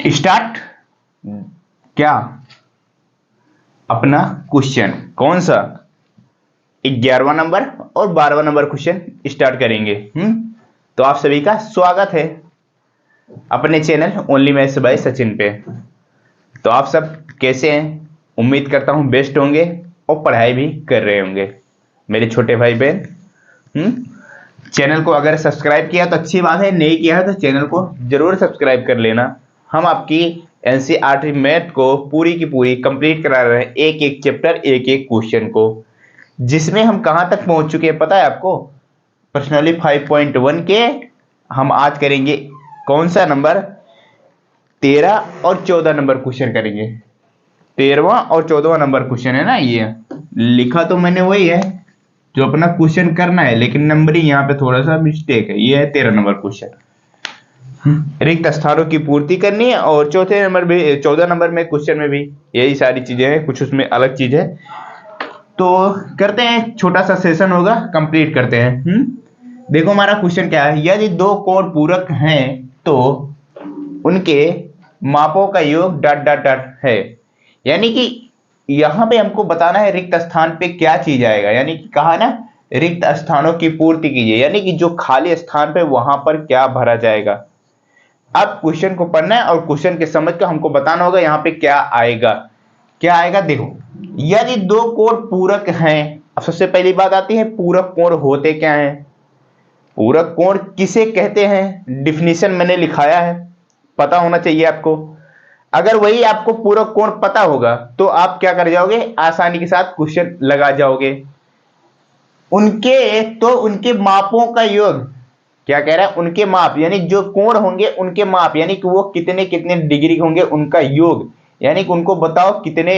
Start क्या अपना question कौन सा 11वां नंबर और 12वां नंबर क्वेश्चन स्टार्ट करेंगे। तो आप सभी का स्वागत है अपने channel only maths by Sachin पे। तो आप सब कैसे हैं? उम्मीद करता हूं बेस्ट होंगे और पढ़ाई भी कर रहे होंगे मेरे छोटे भाई बहन। चैनल को अगर सब्सक्राइब किया तो अच्छी बात है, नहीं किया है तो चैनल को जरूर सब्सक्राइब कर लेना। हम आपकी एनसीईआरटी मैथ को पूरी की पूरी कंप्लीट करा रहे हैं, एक एक चैप्टर एक एक क्वेश्चन को, जिसमें हम कहां तक पहुंच चुके हैं पता है आपको? पर्सनली 5.1 के हम आज करेंगे कौन सा नंबर 13 और 14 नंबर क्वेश्चन करेंगे। 13वां और 14वां नंबर क्वेश्चन है ना, ये लिखा तो मैंने वही है जो अपना क्वेश्चन करना है, लेकिन नंबरिंग यहाँ पे थोड़ा सा मिस्टेक है। ये है 13 नंबर क्वेश्चन, रिक्त स्थानों की पूर्ति करनी है, और चौथे नंबर भी 14 नंबर में क्वेश्चन में भी यही सारी चीजें हैं, कुछ उसमें अलग चीज है। तो करते हैं, छोटा सा सेशन होगा, कंप्लीट करते हैं। देखो हमारा क्वेश्चन क्या है, यदि दो कोण पूरक हैं तो उनके मापों का योग डॉट डॉट डॉट है। यानी कि यहां पे हमको बताना है रिक्त स्थान पे क्या चीज आएगा, यानी कि कहा ना रिक्त स्थानों की पूर्ति कीजिए, यानी कि जो खाली स्थान पे वहां पर क्या भरा जाएगा। अब क्वेश्चन को पढ़ना है और क्वेश्चन के समझ कर हमको बताना होगा यहाँ पे क्या आएगा। क्या आएगा देखो, यदि दो कोण पूरक हैं। अब सबसे पहली बात आती है पूरक कोण होते क्या हैं, पूरक कोण किसे कहते हैं, डिफिनीशन मैंने लिखाया है, पता होना चाहिए आपको। अगर वही आपको पूरक कोण पता होगा तो आप क्या कर जाओगे, आसानी के साथ क्वेश्चन लगा जाओगे। उनके मापों का योग, क्या कह रहा है, उनके माप यानी जो कोण होंगे उनके माप, यानी कि वो कितने कितने डिग्री होंगे, उनका योग, यानी कि उनको बताओ कितने,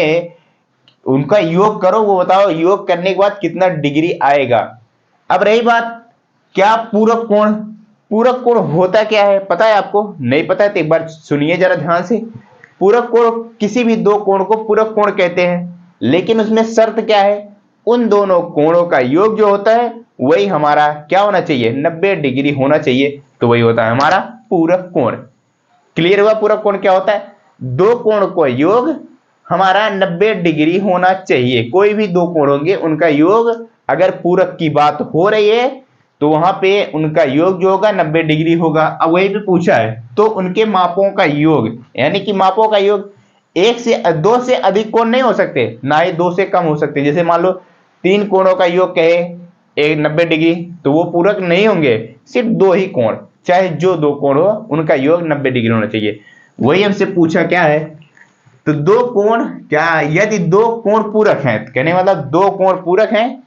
उनका योग करो, वो बताओ योग करने के बाद कितना डिग्री आएगा। अब रही बात क्या पूरक कोण, पूरक कोण होता क्या है पता है आपको? नहीं पता है तो एक बार सुनिए जरा ध्यान से। पूरक कोण किसी भी दो कोण को पूरक कोण कहते हैं, लेकिन उसमें शर्त क्या है, उन दोनों कोणों का योग जो होता है वही हमारा क्या होना चाहिए, 90 डिग्री होना चाहिए, तो वही होता है हमारा पूरक कोण। क्लियर हुआ पूरक कोण क्या होता है? दो कोण का योग हमारा 90 डिग्री होना चाहिए। कोई भी दो कोण होंगे उनका योग अगर पूरक की बात हो रही है तो वहां पे उनका योग जो होगा 90 डिग्री होगा। अब वही पे पूछा है तो उनके मापों का योग, यानी कि मापों का योग एक से दो से अधिक कोण नहीं हो सकते, ना ही दो से कम हो सकते। जैसे मान लो तीन कोणों का योग कहे एक 90 डिग्री, तो वो पूरक नहीं होंगे, सिर्फ दो ही कोण, चाहे जो दो कोण हो उनका योग 90 डिग्री होना चाहिए। वही हमसे पूछा क्या है, तो दो कोण क्या, यदि दो कोण पूरक हैं, कहने मतलब दो कोण पूरक हैं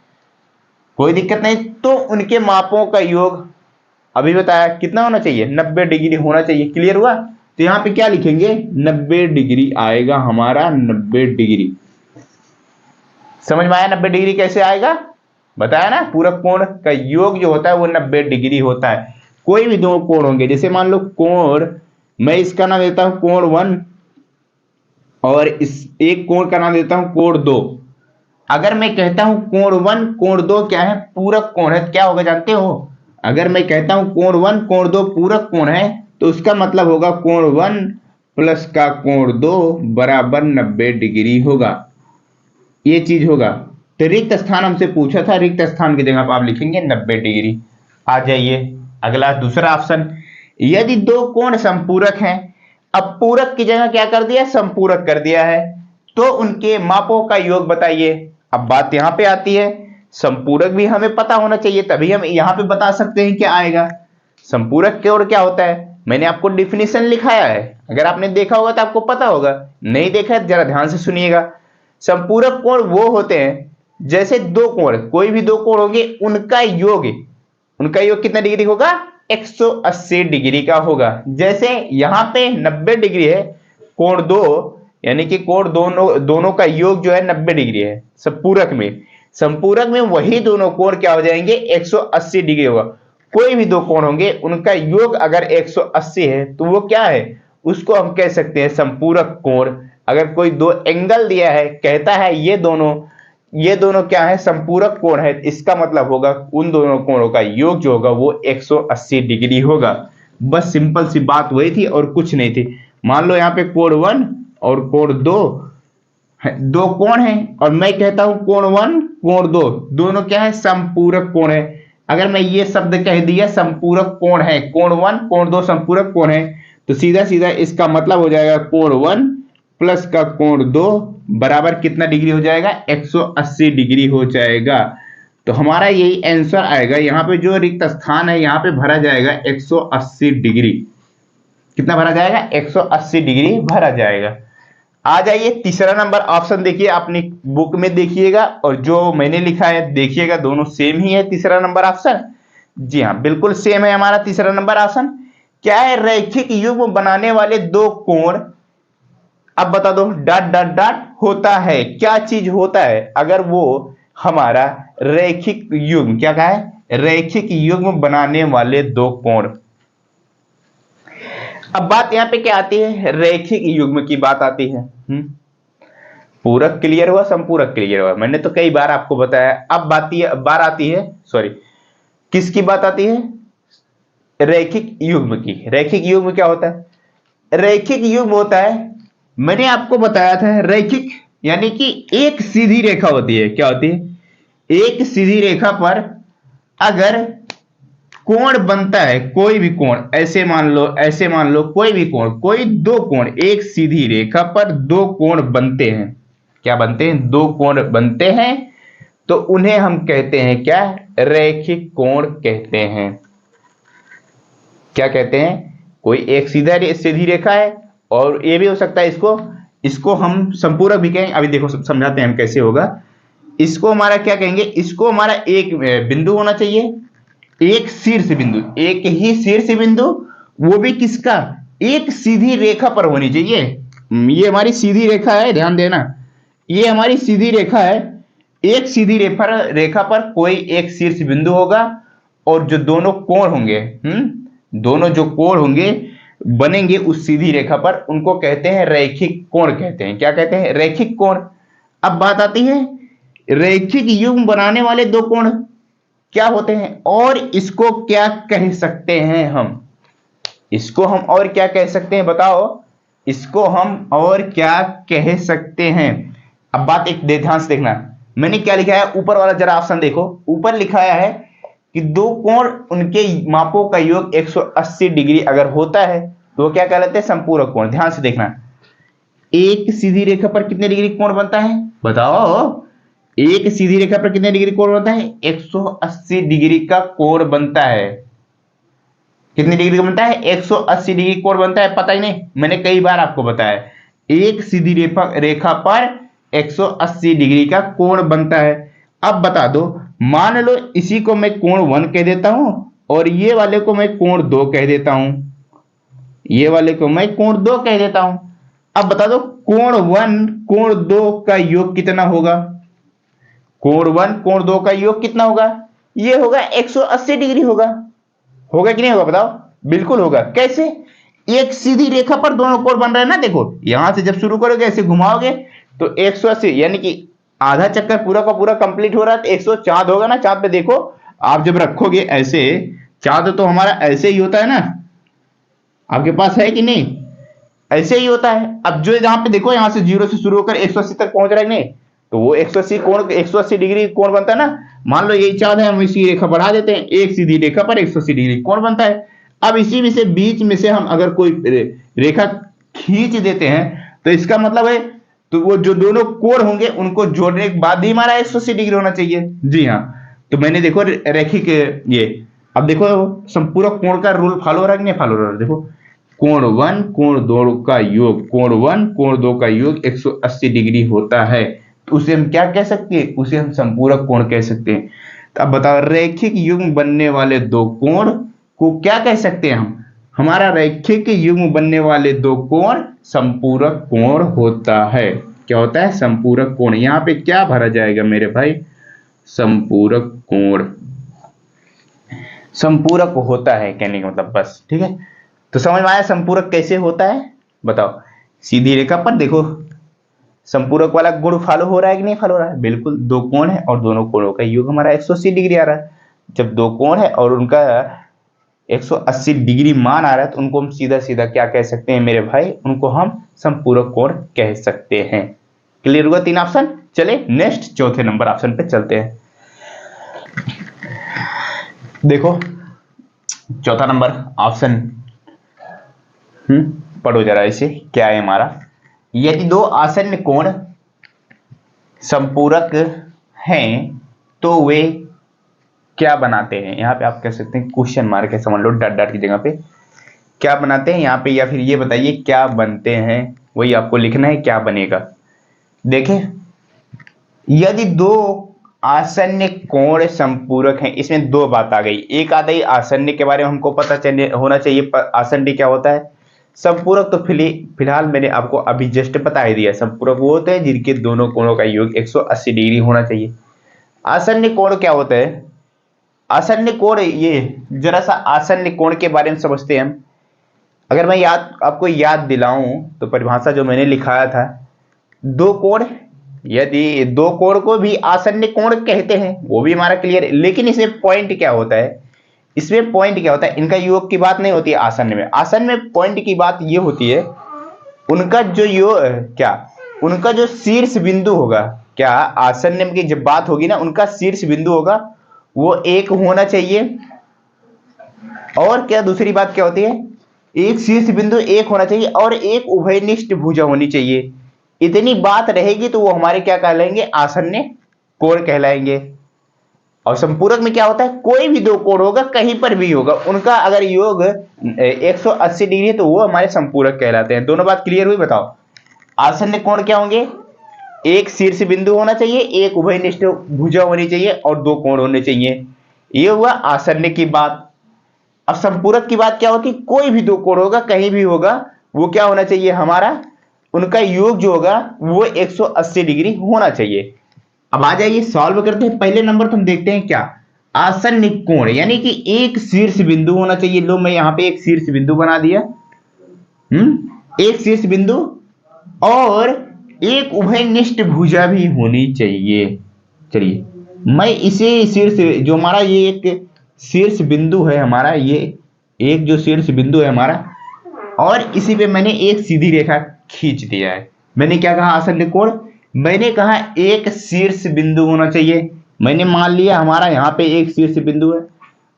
कोई दिक्कत नहीं, तो उनके मापों का योग अभी बताया कितना होना चाहिए, 90 डिग्री होना चाहिए। क्लियर हुआ? तो यहां पे क्या लिखेंगे, 90 डिग्री आएगा हमारा, 90 डिग्री। समझ में आया 90 डिग्री कैसे आएगा? बताया ना, पूरक कोण का योग जो होता है वो 90 डिग्री होता है। कोई भी दो कोण होंगे, जैसे मान लो कोण, मैं इसका नाम देता हूं कोण 1 और इस एक कोण का नाम देता हूं कोण 2। अगर मैं कहता हूं कोण 1 कोण 2 क्या है, पूरक कोण है, क्या होगा जानते हो? अगर मैं कहता हूं कोण 1 कोण 2 पूरक कोण है तो उसका मतलब होगा कोण 1 प्लस का कोण 2 बराबर 90 डिग्री होगा, ये चीज होगा। तो रिक्त स्थान हमसे पूछा था, रिक्त स्थान की जगह पर आप लिखेंगे 90 डिग्री। आ जाइए अगला दूसरा ऑप्शन, यदि दो कोण संपूरक हैं। अब पूरक की जगह क्या कर दिया, संपूरक कर दिया है, तो उनके मापों का योग बताइए। अब बात यहां पे आती है, संपूरक भी हमें पता होना चाहिए तभी हम यहां पे बता सकते हैं क्या आएगा। संपूरक कोण क्या होता है मैंने आपको डिफिनेशन लिखाया है, अगर आपने देखा होगा तो आपको पता होगा, नहीं देखा है जरा ध्यान से सुनिएगा। संपूरक कोण वो होते हैं जैसे दो कोण, कोई भी दो कोण होंगे उनका योग, उनका योग कितना डिग्री होगा, 180 डिग्री का होगा। जैसे यहां पे 90 डिग्री है कोण 2, यानी कि कोण दोनों का योग जो है 90 डिग्री है संपूरक में। संपूरक में वही दोनों कोण क्या हो जाएंगे, 180 डिग्री होगा। कोई भी दो कोण होंगे उनका योग अगर 180 है तो वो क्या है, उसको हम कह सकते हैं संपूरक कोण। अगर कोई दो एंगल दिया है, कहता है ये दोनों क्या है, संपूरक कोण है, इसका मतलब होगा उन दोनों कोणों का योग जो होगा वो 180 डिग्री होगा। बस सिंपल सी बात वही थी और कुछ नहीं थी। मान लो यहाँ पे कोण 1 और कोण 2 दो कोण है, और मैं कहता हूं कोण 1 कोण 2 दोनों क्या है, समपूरक कोण है। अगर मैं ये शब्द कह दिया समपूरक कोण है, कोण 1 कोण 2 समपूरक कोण है, तो सीधा सीधा इसका मतलब हो जाएगा कोण 1 प्लस का कोण 2 बराबर कितना डिग्री हो जाएगा, 180 डिग्री हो जाएगा। तो हमारा यही आंसर आएगा। यहाँ पे जो रिक्त स्थान है यहाँ पे भरा जाएगा 180 डिग्री। कितना भरा जाएगा, 180 डिग्री भरा जाएगा। आ जाइए तीसरा नंबर ऑप्शन देखिए, अपनी बुक में देखिएगा और जो मैंने लिखा है देखिएगा, दोनों सेम ही है तीसरा नंबर ऑप्शन। जी हाँ, बिल्कुल सेम है हमारा तीसरा नंबर ऑप्शन। क्या है, रैखिक युग्म बनाने वाले दो कोण, अब बता दो, डॉट डॉट डॉट होता है, क्या चीज होता है अगर वो हमारा रैखिक युग्म, क्या कहा है, रैखिक युग्म बनाने वाले दो कोण। अब बात यहां पे क्या आती है, रैखिक युग्म की बात आती है। पूरक क्लियर हुआ, संपूरक क्लियर हुआ, मैंने तो कई बार आपको बताया। अब बार आती है, सॉरी, किसकी बात आती है, रैखिक युग्म की। रैखिक युग्म क्या होता है, रैखिक युग्म होता है, मैंने आपको बताया था, रैखिक यानी कि एक सीधी रेखा होती है। क्या होती है, एक सीधी रेखा पर अगर कोण बनता है, कोई भी कोण, ऐसे मान लो, ऐसे मान लो, कोई भी कोण, कोई दो कोण, एक सीधी रेखा पर दो कोण बनते हैं। क्या बनते हैं, दो कोण बनते हैं, तो उन्हें हम कहते हैं क्या, रैखिक कोण कहते हैं। क्या कहते हैं, कोई एक सीधी रेखा है, और ये भी हो सकता है इसको हम संपूरक भी कहेंगे। अभी देखो समझाते हैं हम कैसे होगा। इसको हमारा क्या कहेंगे, इसको हमारा एक बिंदु होना चाहिए, एक शीर्ष बिंदु, एक ही शीर्ष बिंदु, वो भी किसका, एक सीधी रेखा पर होनी चाहिए। ये हमारी सीधी रेखा है, ध्यान देना, ये हमारी सीधी रेखा है, एक सीधी रेखा पर कोई एक शीर्ष बिंदु होगा, और जो दोनों कोण होंगे, दोनों जो कोण होंगे बनेंगे उस सीधी रेखा पर, उनको कहते हैं रैखिक कोण कहते हैं। क्या कहते हैं, रैखिक कोण। अब बात आती है रैखिक युग्म बनाने वाले दो कोण क्या होते हैं, और इसको क्या कह सकते हैं हम, इसको हम और क्या कह सकते हैं बताओ, इसको हम और क्या कह सकते हैं। अब बात एक ध्यान से देखना, मैंने क्या लिखा है, ऊपर वाला जरा ऑप्शन देखो, ऊपर लिखाया है कि दो कोण उनके मापों का योग 180 डिग्री अगर होता है तो वो क्या कहलाते हैं, संपूरक कोण। ध्यान से देखना, एक सीधी रेखा पर कितने डिग्री कोण बनता है बताओ, एक सीधी रेखा पर कितने डिग्री कोण बनता है, 180 डिग्री का कोण बनता है। कितनी डिग्री का बनता है, 180 डिग्री कोण बनता है, पता ही नहीं, मैंने कई बार आपको बताया, एक सीधी रेखा पर 180 डिग्री का कोण बनता है। अब बता दो, मान लो इसी को मैं कोण 1 कह देता हूं, और ये वाले को मैं कोण 2 कह देता हूं, ये वाले को मैं कोण 2 कह देता हूं। अब बता दो कोण 1 कोण 2 का योग कितना होगा, कोण 1 कोण 2 का योग कितना होगा, ये होगा 180 डिग्री होगा। होगा कि नहीं होगा बताओ, बिल्कुल होगा। कैसे, एक सीधी रेखा पर दोनों कोण बन रहे हैं ना, देखो यहां से जब शुरू करोगे ऐसे घुमाओगे तो 180 यानी कि आधा चक्कर पूरा का पूरा कंप्लीट हो रहा है, तो 100 चांद होगा ना, चांद पे देखो आप जब रखोगे ऐसे, चांद तो हमारा ऐसे ही होता है ना, आपके पास है कि नहीं, ऐसे ही होता है। अब जो जहां पे देखो यहां से 0 से शुरू होकर 180 तक पहुंच रहा है नहीं, तो वो 180 कोण 180 डिग्री कोण बनता है ना। मान लो यही चांद है, हम इसी रेखा बढ़ा देते हैं, एक सीधी रेखा पर 180 डिग्री कोण बनता है। अब इसी में से बीच में से हम अगर कोई रेखा खींच देते हैं तो इसका मतलब है, तो वो जो दोनों कोण होंगे उनको जोड़ने के बाद ही हमारा 180 डिग्री होना चाहिए। जी हाँ, तो मैंने देखो रैखिक ये, अब देखो संपूरक कोण का रूल फॉलो हो रहा है कि नहीं फॉलो हो रहा है। देखो कोण 1 कोण 2 का योग, कोण 1 कोण 2 का योग 180 डिग्री होता है, तो उसे हम क्या कह सकते हैं, उसे हम संपूरक कोण कह सकते हैं। तो अब बताओ रैखिक युग्म बनने वाले दो कोण को क्या कह सकते हैं हम, हमारा रैखिक युग्म बनने वाले दो कोण संपूरक कोण होता है। क्या होता है, संपूरक कोण। यहां पे क्या भरा जाएगा मेरे भाई, संपूरक कोण, संपूरक होता है कहने का मतलब बस, ठीक है। तो समझ में आया संपूरक कैसे होता है, बताओ सीधी रेखा पर देखो संपूरक वाला गुण फॉलो हो रहा है कि नहीं फॉलो हो रहा है, बिल्कुल। दो कोण है और दोनों कोणों का योग हमारा 180 डिग्री आ रहा है। जब दो कोण है और उनका 180 डिग्री मान आ रहा है तो उनको हम सीधा सीधा क्या कह सकते हैं मेरे भाई, उनको हम समपूरक कोण कह सकते हैं। क्लियर हुआ 3 ऑप्शन। चले नेक्स्ट चौथे नंबर ऑप्शन पे चलते हैं। देखो चौथा नंबर ऑप्शन पढ़ो जरा इसे, क्या है हमारा, यदि दो आसन्न कोण संपूरक हैं तो वे क्या बनाते हैं। यहां पे आप कह सकते हैं क्वेश्चन मार्क है, समझ लो डॉट डॉट की जगह पे क्या बनाते हैं यहाँ पे, या फिर ये बताइए क्या बनते हैं, वही आपको लिखना है क्या बनेगा। देखें यदि दो आसन्न कोण संपूरक हैं, इसमें दो बात आ गई। एक आता है आसन्न के बारे में हमको पता चलने होना चाहिए, आसन्न क्या होता है। संपूरक तो फिलहाल मैंने आपको अभी जस्ट बता ही दिया, संपूरक वो होते हैं जिनके दोनों कोणों का योग 180 डिग्री होना चाहिए। आसन्न कोण क्या होता है, आसन्न कोण, ये जरा सा आसन्न कोण के बारे में समझते हैं हम। अगर मैं आपको याद दिलाऊं तो परिभाषा जो मैंने लिखाया था, दो कोण, यदि दो कोण को भी आसन्न कोण कहते हैं, वो भी हमारा क्लियर है। लेकिन इसमें पॉइंट क्या होता है, इसमें पॉइंट क्या होता है, इनका योग की बात नहीं होती है आसन्न में। आसन्न में पॉइंट की बात ये होती है, उनका जो योग क्या, उनका जो शीर्ष बिंदु होगा, क्या आसन्न की जब बात होगी ना, उनका शीर्ष बिंदु होगा वो एक होना चाहिए। और क्या दूसरी बात क्या होती है, एक शीर्ष बिंदु एक होना चाहिए और एक उभयनिष्ठ भुजा होनी चाहिए। इतनी बात रहेगी तो वो हमारे क्या कहलाएंगे, आसन्न कोण कहलाएंगे। और संपूरक में क्या होता है, कोई भी दो कोण होगा कहीं पर भी होगा, उनका अगर योग 180 डिग्री है तो वो हमारे संपूरक कहलाते हैं। दोनों बात क्लियर हुई। बताओ आसन्न कोण क्या होंगे, एक शीर्ष बिंदु होना चाहिए, एक उभयनिष्ठ भुजा होनी चाहिए और दो कोण होने चाहिए। ये हुआ आसन्न की बात। अब संपूरक की बात क्या होती, कोई भी दो कोण होगा कहीं भी होगा, वो क्या होना चाहिए हमारा, उनका योग जो होगा वो 180 डिग्री होना चाहिए। अब आ जाइए सॉल्व करते हैं। पहले नंबर तो हम देखते हैं क्या, आसन्न कोण, यानी कि एक शीर्ष बिंदु होना चाहिए। लो मैं यहां पे एक शीर्ष बिंदु बना दिया, एक शीर्ष बिंदु और एक उभयनिष्ठ भुजा भी होनी चाहिए। चलिए मैं इसे शीर्ष, जो हमारा ये एक शीर्ष बिंदु है हमारा, ये एक जो शीर्ष बिंदु है हमारा, और इसी पे मैंने एक सीधी रेखा खींच दिया है। मैंने क्या कहा आसन्न कोण, मैंने कहा एक शीर्ष बिंदु होना चाहिए। मैंने मान लिया हमारा यहाँ पे एक शीर्ष बिंदु है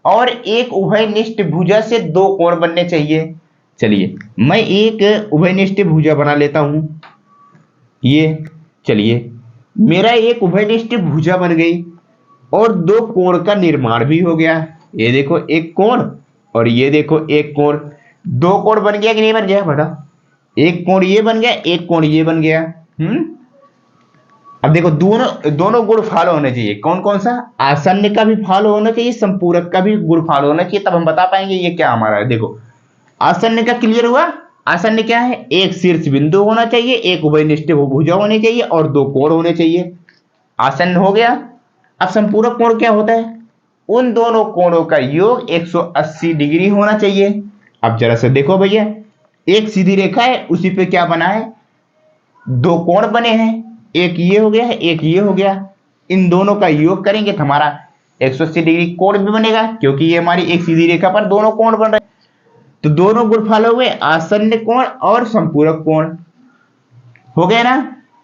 और एक उभयनिष्ठ भुजा से दो कोण बनने चाहिए। चलिए मैं एक उभयनिष्ठ भुजा बना लेता हूं, ये चलिए मेरा एक उभयनिष्ठ भुजा बन गई और दो कोण का निर्माण भी हो गया। ये देखो एक कोण और ये देखो एक कोण, दो कोण बन गया कि नहीं बन गया, बता। एक कोण ये बन गया, एक कोण ये बन गया। अब देखो दोनों गुण फॉलो होने चाहिए। कौन कौन सा, आसन्न का भी फॉलो होना चाहिए, संपूरक का भी गुण फॉलो होना चाहिए, तब हम बता पाएंगे ये क्या हमारा है। देखो आसन्न का क्लियर हुआ। आसन्न क्या है, एक शीर्ष बिंदु होना चाहिए, एक उभयनिष्ठ भुजा होनी चाहिए और दो कोण होने चाहिए। आसन्न हो गया। अब संपूरक कोण क्या होता है, उन दोनों कोणों का योग 180 डिग्री होना चाहिए। अब जरा से देखो भैया, एक सीधी रेखा है उसी पे क्या बना है, दो कोण बने हैं, एक ये हो गया है एक ये हो गया। इन दोनों का योग करेंगे तो हमारा 180 डिग्री कोण भी बनेगा, क्योंकि ये हमारी एक सीधी रेखा पर दोनों कोण बन रहे हैं। तो दोनों गुण फॉलो हुए, आसन्न कोण और संपूरक कोण हो गए ना।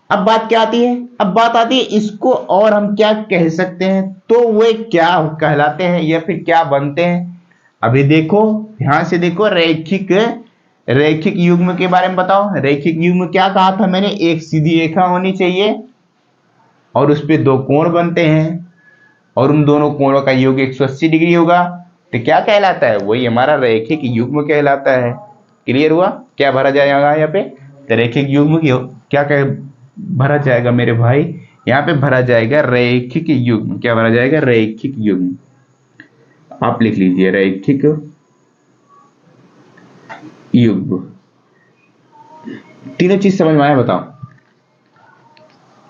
अब बात क्या आती है, अब बात आती है इसको और हम क्या कह सकते हैं, तो वे क्या कहलाते हैं या फिर क्या बनते हैं। अभी देखो ध्यान से देखो, रैखिक युग्म के बारे में बताओ। रैखिक युग्म क्या कहा था मैंने, एक सीधी रेखा होनी चाहिए और उस पे दो कोण बनते हैं और उन दोनों कोणों का योग 180 डिग्री होगा, तो क्या कहलाता है, वही हमारा रैखिक युग्म कहलाता है। क्लियर हुआ। क्या भरा जाएगा यहाँ पे, तो रैखिक युग्म की क्या भरा जाएगा मेरे भाई, यहाँ पे भरा जाएगा रैखिक युग्म। क्या भरा जाएगा, रैखिक युग्म। आप लिख लीजिए रैखिक युग्म। तीनों चीज समझ में आया, बताओ।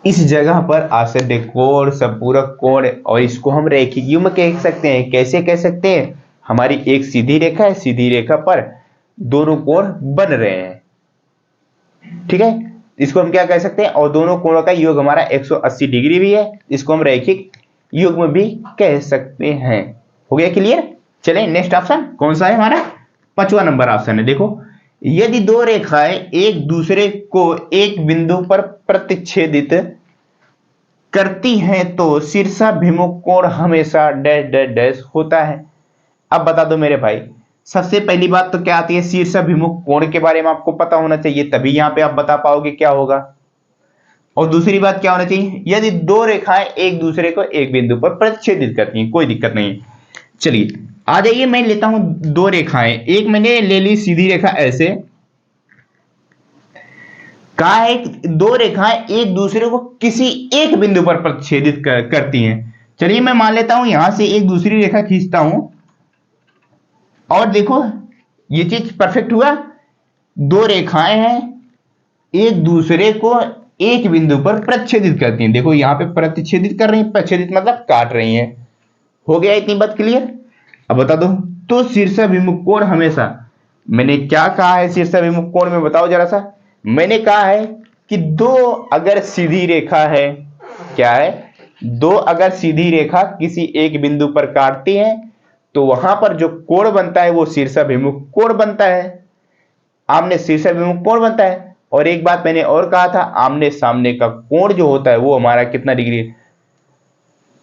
इस जगह पर आसन्न कोण, संपूरक कोण और इसको हम रैखिक युग्म कह सकते हैं। कैसे कह सकते हैं, हमारी एक सीधी रेखा है, सीधी रेखा पर दोनों कोण बन रहे हैं, ठीक है, इसको हम क्या कह सकते हैं, और दोनों कोणों का योग हमारा 180 डिग्री भी है, इसको हम रैखिक युग्म भी कह सकते हैं। हो गया क्लियर। चले नेक्स्ट ऑप्शन कौन सा है हमारा, 5वां नंबर ऑप्शन है। देखो, यदि दो रेखाएं एक दूसरे को एक बिंदु पर प्रतिच्छेदित करती हैं तो शीर्षाभिमुख कोण हमेशा डैश डैश डैश होता है। अब बता दो मेरे भाई, सबसे पहली बात तो क्या आती है, शीर्षाभिमुख कोण के बारे में आपको पता होना चाहिए, तभी यहां पे आप बता पाओगे क्या होगा। और दूसरी बात क्या होना चाहिए, यदि दो रेखाएं एक दूसरे को एक बिंदु पर प्रतिच्छेदित करती हैं, कोई दिक्कत नहीं है। चलिए आ जाइए, मैं लेता हूं दो रेखाएं, एक मैंने ले ली सीधी रेखा ऐसे, कहा है दो रेखाएं एक दूसरे को किसी एक बिंदु पर प्रतिच्छेदित करती हैं। चलिए मैं मान लेता हूं यहां से एक दूसरी रेखा खींचता हूं, और देखो ये चीज परफेक्ट हुआ, दो रेखाएं हैं एक दूसरे को एक बिंदु पर प्रतिच्छेदित करती हैं। देखो यहां पे प्रतिच्छेदित कर रही हैं, प्रतिच्छेदित मतलब काट रही हैं। हो गया इतनी बात क्लियर। अब बता दो, तो शीर्षाभिमुख कोण हमेशा, मैंने क्या कहा है शीर्षाभिमुख कोण में, बताओ जरा सा। मैंने कहा है कि दो अगर सीधी रेखा है, क्या है, दो अगर सीधी रेखा किसी एक बिंदु पर काटती है तो वहां पर जो कोण बनता है वो शीर्षाभिमुख कोण बनता है, आमने शीर्षाभिमुख कोण बनता है। और एक बात मैंने और कहा था, आमने सामने का कोण जो होता है वो हमारा कितना डिग्री,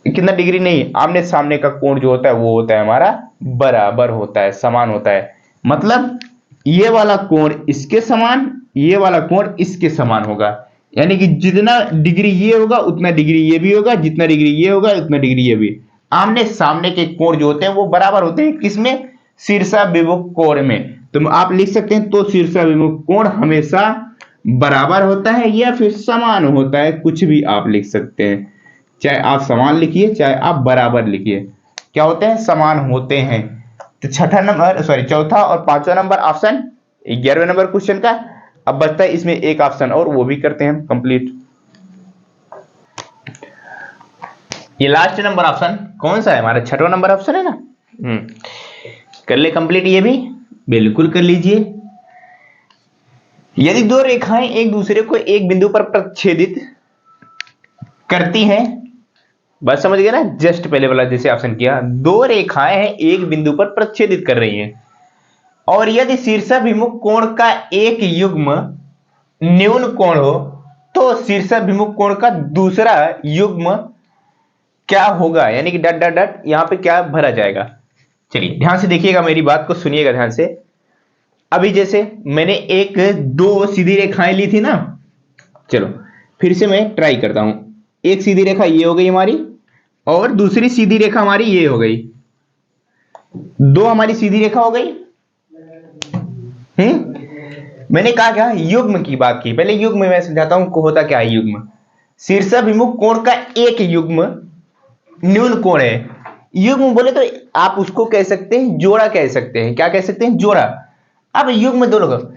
कितना डिग्री नहीं, आमने सामने का कोण जो होता है वो होता है हमारा बराबर होता है, समान होता है। मतलब ये वाला कोण इसके समान, ये वाला कोण इसके समान होगा, यानी कि जितना डिग्री ये होगा उतना डिग्री ये भी होगा, जितना डिग्री ये होगा उतना डिग्री ये भी। आमने सामने के कोण जो होते हैं वो बराबर होते हैं, किसमें, शीर्षाभिमुख कोण में। तो आप लिख सकते हैं, तो शीर्षाभिमुख कोण हमेशा बराबर होता है या फिर समान होता है, कुछ भी आप लिख सकते हैं, चाहे आप समान लिखिए चाहे आप बराबर लिखिए, क्या होते हैं, समान होते हैं। तो छठा नंबर, सॉरी चौथा और पांचवा नंबर ऑप्शन 11वें नंबर क्वेश्चन का। अब बचता है इसमें एक ऑप्शन और, वो भी करते हैं कंप्लीट। ये लास्ट नंबर ऑप्शन कौन सा है हमारा, छठवां नंबर ऑप्शन है ना। कर ले कंप्लीट, ये भी बिल्कुल कर लीजिए। यदि दो रेखाएं एक दूसरे को एक बिंदु पर प्रतिच्छेदित करती हैं, बस समझ गए ना, जस्ट पहले वाला जैसे ऑप्शन किया, दो रेखाएं हैं एक बिंदु पर प्रतिच्छेदित कर रही हैं, और यदि शीर्षाभिमुख कोण का एक युग्म न्यून कोण हो तो शीर्षाभिमुख कोण का दूसरा युग्म क्या होगा, यानी कि डट डट डट यहां पे क्या भरा जाएगा। चलिए ध्यान से देखिएगा, मेरी बात को सुनिएगा ध्यान से। अभी जैसे मैंने एक दो सीधी रेखाएं ली थी ना, चलो फिर से मैं ट्राई करता हूं। एक सीधी रेखा ये हो गई हमारी, और दूसरी सीधी रेखा हमारी ये हो गई, दो हमारी सीधी रेखा हो गई। मैंने कहा क्या, युग्म की बात की, पहले युग्म मैं समझाता हूं होता क्या है युग्म। शीर्षाभिमुख कोण का एक युग्म न्यून कोण है। युग्म बोले तो आप उसको कह सकते हैं जोड़ा, कह सकते हैं, क्या कह सकते हैं, जोड़ा। अब युग्म दो लोग,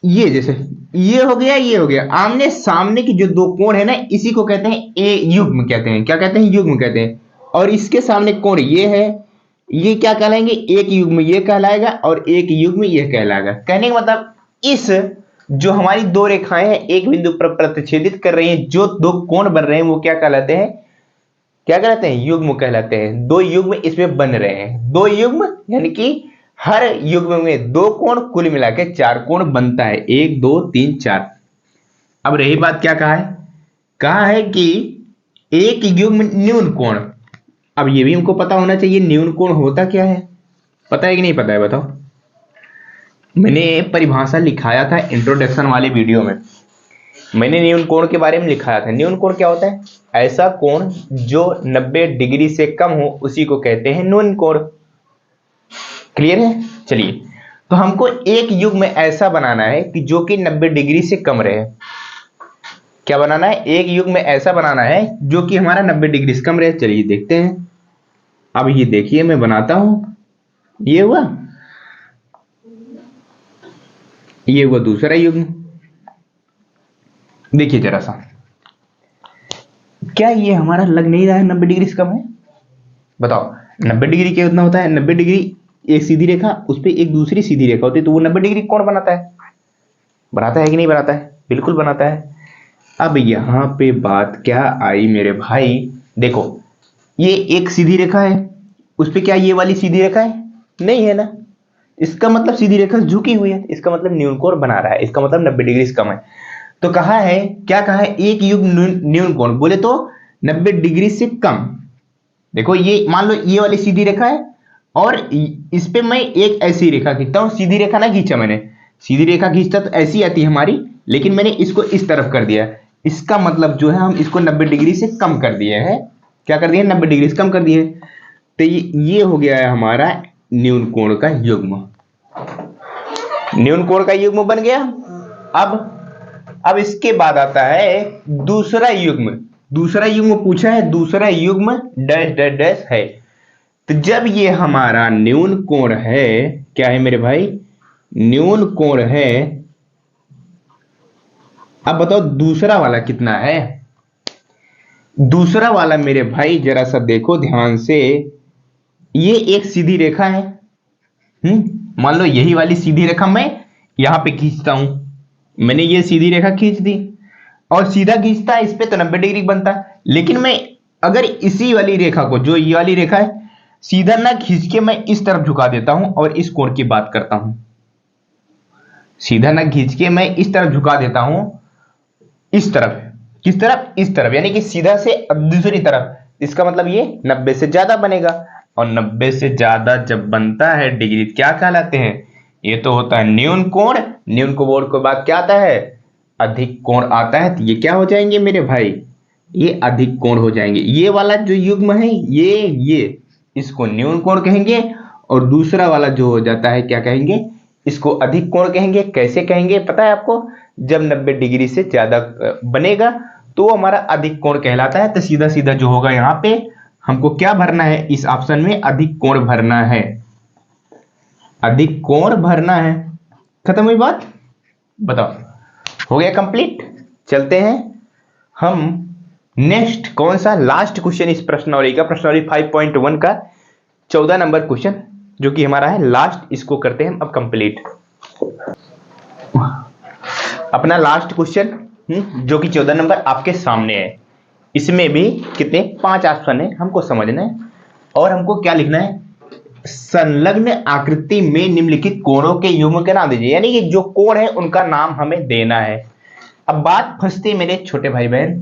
ये जैसे ये हो गया ये हो गया, आमने सामने की जो दो कोण है ना, इसी को कहते हैं ए युग्म कहते हैं, क्या कहते हैं, युग्म कहते हैं। और इसके सामने कोण ये है, ये क्या कहलाएंगे, एक युग्म ये कहलाएगा और एक युग्म ये कहलाएगा। कहने का मतलब इस जो हमारी दो रेखाएं हैं एक बिंदु पर प्रतिच्छेदित कर रही हैं, जो दो कोण बन रहे हैं वो क्या कहलाते हैं, क्या कहलाते हैं, युग्म कहलाते हैं। दो युग्म इसमें बन रहे हैं, दो युग्म यानी कि हर युग्म में दो कोण, कुल मिला के चार कोण बनता है, 1 2 3 4। अब रही बात क्या कहा है कि एक युग्म न्यून कोण। अब ये भी हमको पता होना चाहिए न्यून कोण होता क्या है, पता है कि नहीं पता है, बताओ। मैंने परिभाषा लिखाया था इंट्रोडक्शन वाले वीडियो में, मैंने न्यून कोण के बारे में लिखाया था। न्यून कोण क्या होता है, ऐसा कोण जो 90 डिग्री से कम हो उसी को कहते हैं न्यून कोण। क्लियर है। चलिए, तो हमको एक युग्म ऐसा बनाना है कि जो कि 90 डिग्री से कम रहे। क्या बनाना है, एक युग्म ऐसा बनाना है जो कि हमारा 90 डिग्री से कम रहे। चलिए देखते हैं। अब ये देखिए मैं बनाता हूं, ये हुआ दूसरा युग्म। देखिए जरा सा, क्या ये हमारा लग नहीं रहा है 90 डिग्री से कम है, बताओ। 90 डिग्री क्या उतना होता है, 90 डिग्री एक सीधी रेखा, उस पर एक दूसरी सीधी रेखा होती है, तो वो 90 डिग्री कौन बनाता है कि नहीं बनाता है, बिल्कुल बनाता है। अब यहां पे बात क्या आई मेरे भाई, देखो ये एक सीधी रेखा है, उस पर क्या ये वाली सीधी रेखा है, नहीं है ना। इसका मतलब सीधी रेखा झुकी हुई है, इसका मतलब न्यून कोण बना रहा है, इसका मतलब 90 डिग्री कम है। तो कहा है, क्या कहा है, एक युग्म न्यून कोण बोले तो 90 डिग्री से कम। देखो ये मान लो ये वाली सीधी रेखा है और इस पे मैं एक ऐसी रेखा खींचता हूं, सीधी रेखा ना खींचा मैंने, सीधी रेखा खींचता तो ऐसी आती है हमारी, लेकिन मैंने इसको इस तरफ कर दिया। इसका मतलब जो है हम इसको 90 डिग्री से कम कर दिए हैं। क्या कर दिए, 90 डिग्री से कम कर दिए। तो ये हो गया है हमारा न्यून कोण का युग्म, न्यून कोण का युग्म बन गया। अब इसके बाद आता है दूसरा युग्म। दूसरा युग्म पूछा है, दूसरा युग्म डैश डैश डैश है। तो जब ये हमारा न्यून कोण है, क्या है मेरे भाई, न्यून कोण है। अब बताओ दूसरा वाला कितना है। दूसरा वाला मेरे भाई जरा सा देखो ध्यान से, ये एक सीधी रेखा है। मान लो यही वाली सीधी रेखा मैं यहां पे खींचता हूं, मैंने ये सीधी रेखा खींच दी और सीधा खींचता है इस पे तो 90 डिग्री बनता है। लेकिन मैं अगर इसी वाली रेखा को, जो ये वाली रेखा है, सीधा ना खींच के मैं इस तरफ झुका देता हूं और इस कोण की बात करता हूं, सीधा ना खींच के मैं इस तरफ झुका देता हूं, इस तरफ, किस तरफ, इस तरफ, यानी कि सीधा से दूसरी तरफ, इसका मतलब ये 90 से ज्यादा बनेगा। और 90 से ज्यादा जब बनता है डिग्री क्या कहलाते हैं, ये तो होता है न्यून कोण। न्यून कोण के बाद क्या आता है, अधिक कोण आता है। तो ये क्या हो जाएंगे मेरे भाई, ये अधिक कोण हो जाएंगे। ये वाला जो युग्म है ये इसको न्यून कोण कहेंगे, और दूसरा वाला जो हो जाता है क्या कहेंगे, इसको अधिक कोण कहेंगे। कैसे कहेंगे पता है आपको, जब 90 डिग्री से ज्यादा बनेगा तो हमारा अधिक कोण कहलाता है। तो सीधा सीधा जो होगा यहां पे हमको क्या भरना है, इस ऑप्शन में अधिक कोण भरना है, अधिक कोण भरना है। खत्म हुई बात, बताओ हो गया कंप्लीट। चलते हैं हम नेक्स्ट, कौन सा लास्ट क्वेश्चन इस प्रश्नावली का, प्रश्नावली 5.1 का 14 नंबर क्वेश्चन जो कि हमारा है लास्ट, इसको करते हैं अब कंप्लीट। अपना लास्ट क्वेश्चन जो कि 14 नंबर आपके सामने है। इसमें भी कितने 5 ऑप्शन है, हमको समझना है और हमको क्या लिखना है, संलग्न आकृति में निम्नलिखित कोणों के युग्म के नाम दीजिए, यानी कि जो कोण है उनका नाम हमें देना है। अब बात फंसती मेरे छोटे भाई बहन,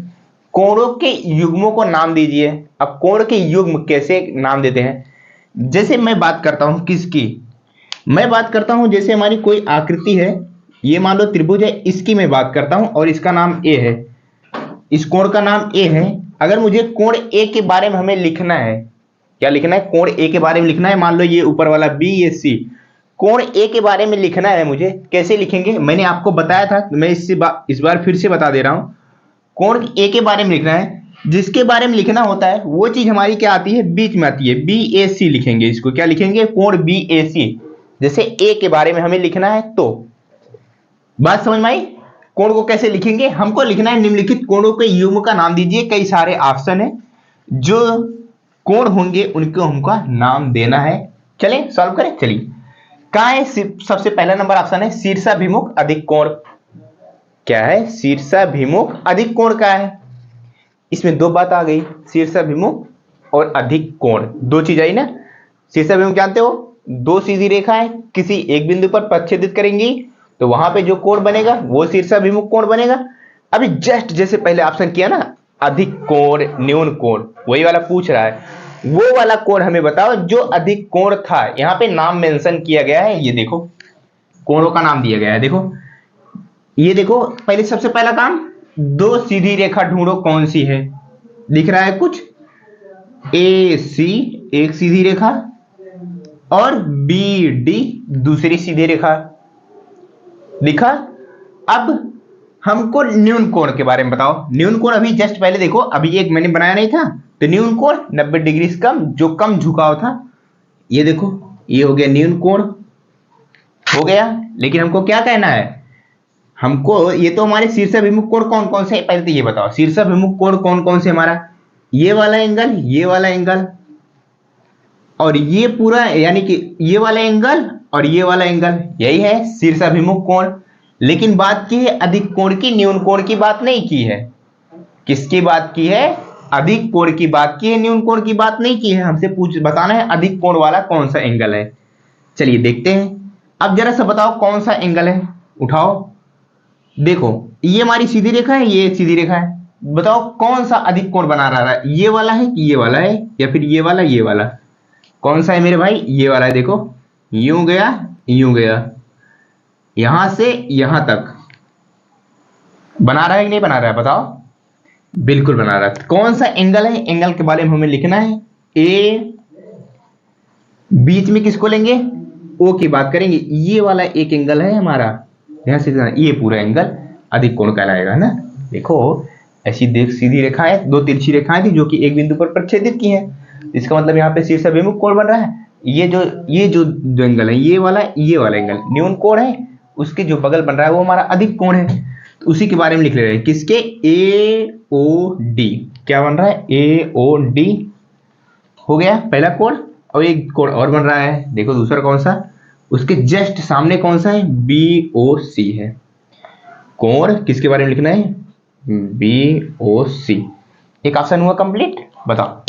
कोणों के युग्मों को नाम दीजिए। अब कोण के युग्म कैसे नाम देते हैं, जैसे मैं बात करता हूं किसकी, मैं बात करता हूं जैसे हमारी कोई आकृति है, ये मान लो त्रिभुज है, इसकी मैं बात करता हूं और इसका नाम ए है, इस कोण का नाम ए है। अगर मुझे कोण ए के बारे में हमें लिखना है, क्या लिखना है, कोण ए के बारे में लिखना है। मान लो ये ऊपर वाला बी, ये सी, कोण ए के बारे में लिखना है मुझे, कैसे लिखेंगे, मैंने आपको बताया था, मैं इस बार फिर से बता दे रहा हूं। कोण ए के बारे में लिखना है, जिसके बारे में लिखना होता है वो चीज हमारी क्या आती है, बीच में आती है, बी ए सी लिखेंगे इसको, क्या लिखेंगे, कोण बी ए सी। जैसे ए के बारे में हमें लिखना है तो बात समझ में आई। कोण को कैसे लिखेंगे, हमको लिखना है निम्नलिखित कोणों के युग्म का नाम दीजिए। कई सारे ऑप्शन है, जो कोण होंगे उनको हमको नाम देना है। चलें सॉल्व करें, चलिए। कहां है, सबसे पहला नंबर ऑप्शन है शीर्षाभिमुख अधिक कोण। क्या है, शीर्षाभिमुख अधिक कोण का है। इसमें दो बात आ गई, शीर्षाभिमुख और अधिक कोण, दो चीज आई ना। शीर्षाभिमुख जानते हो, दो सीधी रेखाएं किसी एक बिंदु पर प्रच्छेदित करेंगी तो वहां पे जो कोण बनेगा वो शीर्षाभिमुख कोण बनेगा। अभी जस्ट जैसे पहले ऑप्शन किया ना, अधिक कोण न्यून कोण, वही वाला पूछ रहा है, वो वाला कोण हमें बताओ जो अधिक कोण था। यहां पे नाम मेंशन किया गया है, ये देखो कोणों का नाम दिया गया है, देखो ये देखो। पहले सबसे पहला काम, दो सीधी रेखा ढूंढो कौन सी है, दिख रहा है कुछ, ए सी एक सीधी रेखा और बी डी दूसरी सीधी रेखा लिखा। अब हमको न्यून कोण के बारे में बताओ। न्यून कोण अभी जस्ट पहले देखो, अभी एक मैंने बनाया नहीं था, तो न्यून कोण 90 डिग्री से कम, जो कम झुकाव था, ये देखो ये हो गया न्यून कोण हो गया। लेकिन हमको क्या कहना है, हमको ये तो हमारे शीर्षाभिमुख कोण कौन कौन से, पहले तो ये बताओ शीर्षाभिमुख कोण कौन कौन से, हमारा ये वाला एंगल, ये वाला एंगल और ये पूरा, यानी कि ये वाला एंगल और ये वाला एंगल, यही है शीर्षाभिमुख कोण। लेकिन बात की है अधिक कोण की, न्यून कोण की बात नहीं की है। किसकी बात की है, अधिक कोण की बात की है, न्यून कोण की बात नहीं की है। हमसे बताना है अधिक कोण वाला कौन सा एंगल है। चलिए देखते हैं। अब जरा सा बताओ कौन सा एंगल है, उठाओ। देखो ये हमारी सीधी रेखा है, ये एक सीधी रेखा है। बताओ कौन सा अधिक कोण बना रहा है, ये वाला है कि ये वाला है, या फिर ये वाला ये वाला? कौन सा है मेरे भाई? ये वाला है। देखो यूं गया यूं गया, यहां से यहां तक बना रहा है कि नहीं बना रहा है बताओ? बिल्कुल बना रहा है। कौन सा एंगल है, एंगल के बारे में हमें लिखना है। ए, बीच में किसको लेंगे? ओ की बात करेंगे। ये वाला एक एंगल है हमारा, ध्यान से देखना, ये पूरा एंगल अधिक कोण कहलाएगा, है ना। देखो ऐसी देख सीधी रेखाएं, दो तिरछी रेखाएं थी जो कि एक बिंदु पर प्रतिच्छेदित की हैं। इसका मतलब यहाँ पे शीर्षाभिमुख कोण बन रहा है। ये जो एंगल है, ये वाला एंगल न्यून कोण है, उसके जो बगल बन रहा है वो हमारा अधिक कोण है। तो उसी के बारे में लिख ले रहे हैं, किसके? ए ओ डी। क्या बन रहा है? ए ओ डी हो गया पहला कोण। और एक कोण और बन रहा है, देखो दूसरा कौन सा, उसके जस्ट सामने कौन सा है? बी ओ सी है। कोण किसके बारे में लिखना है? बी ओ सी। एक ऑप्शन हुआ कंप्लीट। बताओ,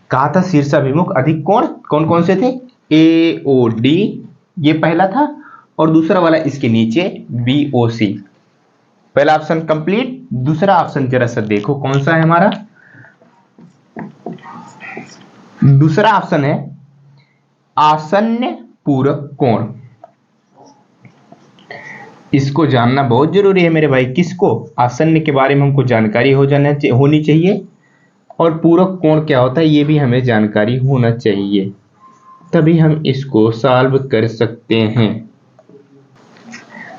कहा था शीर्षाभिमुख अधिक कोण कौन कौन से थे? ए ओ डी ये पहला था, और दूसरा वाला इसके नीचे बी ओ सी। पहला ऑप्शन कंप्लीट। दूसरा ऑप्शन जरा सा देखो कौन सा है हमारा। दूसरा ऑप्शन है आसन्न पूरक कोण। इसको जानना बहुत जरूरी है मेरे भाई। किसको? आसन्न के बारे में हमको जानकारी होनी चाहिए, और पूरक कोण क्या होता है ये भी हमें जानकारी होना चाहिए, तभी हम इसको सॉल्व कर सकते हैं।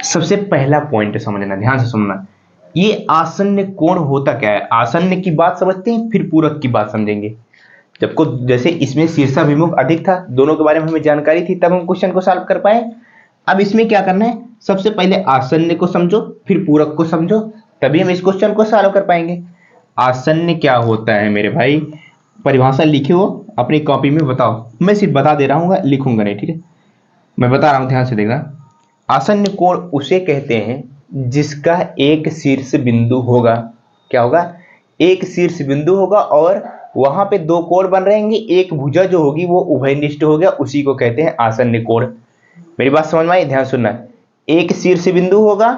सबसे पहला पॉइंट समझना, ध्यान से सुनना। ये आसन्न कोण होता क्या है? आसन्न की बात समझते हैं, फिर पूरक की बात समझेंगे। जैसे इसमें शीर्षाभिमुख अधिक था, दोनों के बारे में हमें जानकारी थी, तब हम क्वेश्चन को सॉल्व कर पाए। अब इसमें क्या करना है, सबसे पहले आसन्न को समझो, फिर पूरक को समझो, तभी हम इस क्वेश्चन को सॉल्व कर पाएंगे। आसन्न क्या होता है मेरे भाई? परिभाषा लिखे हो अपनी कॉपी में, बताओ। मैं सिर्फ बता दे रहा हूँ, लिखूंगा नहीं, ठीक है? मैं बता रहा हूँ, ध्यान से देखना। आसन्न कोण उसे कहते हैं जिसका एक शीर्ष बिंदु होगा। क्या होगा? एक शीर्ष बिंदु होगा, और वहां पे दो कोण बन रहेंगे, एक भुजा जो होगी वो उभयनिष्ठ हो गया, उसी को कहते हैं आसन्न कोण। मेरी बात समझ में आई? ध्यान सुनना। एक शीर्ष बिंदु होगा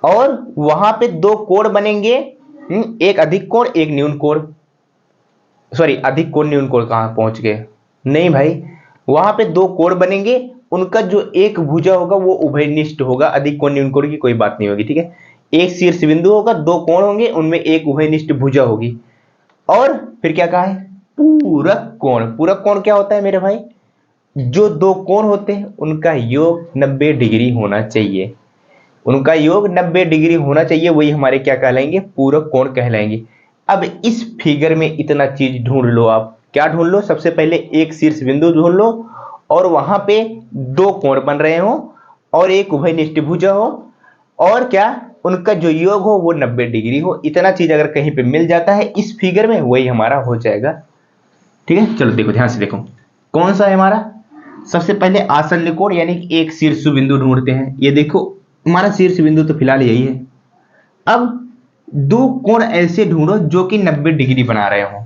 और वहां पे दो कोण बनेंगे, एक अधिक कोण एक न्यून कोण। सॉरी, अधिक कोण न्यून कोण कहां पहुंच गए? नहीं भाई, वहां पे दो कोण बनेंगे, उनका जो एक भुजा होगा वो उभयनिष्ठ होगा। अधिक कोण न्यून कोण की कोई बात नहीं होगी, ठीक है? एक शीर्ष बिंदु होगा, दो कोण होंगे, उनमें एक उभयनिष्ठ भुजा होगी। और फिर क्या कहा है? पूरक कोण। पूरक कोण क्या होता है मेरे भाई? जो दो कोण होते हैं उनका योग 90 डिग्री होना चाहिए। उनका योग 90 डिग्री होना चाहिए, वही हमारे क्या कहलाएंगे? पूरक कोण कहलाएंगे। अब इस फिगर में इतना चीज ढूंढ लो आप। क्या ढूंढ लो? सबसे पहले एक शीर्ष बिंदु ढूंढ लो, और वहां पे दो कोण बन रहे हो, और एक उभयनिष्ठ भुजा हो, और क्या उनका जो योग हो वो 90 डिग्री हो। इतना चीज अगर कहीं पे मिल जाता है इस फिगर में, वही हमारा हो जाएगा, ठीक है? चलो देखो, ध्यान से देखो कौन सा है हमारा। सबसे पहले आसन्न कोण यानी कि एक शीर्ष बिंदु ढूंढते हैं। ये देखो हमारा शीर्ष बिंदु तो फिलहाल यही है। अब दो कोण ऐसे ढूंढो जो कि 90 डिग्री बना रहे हो।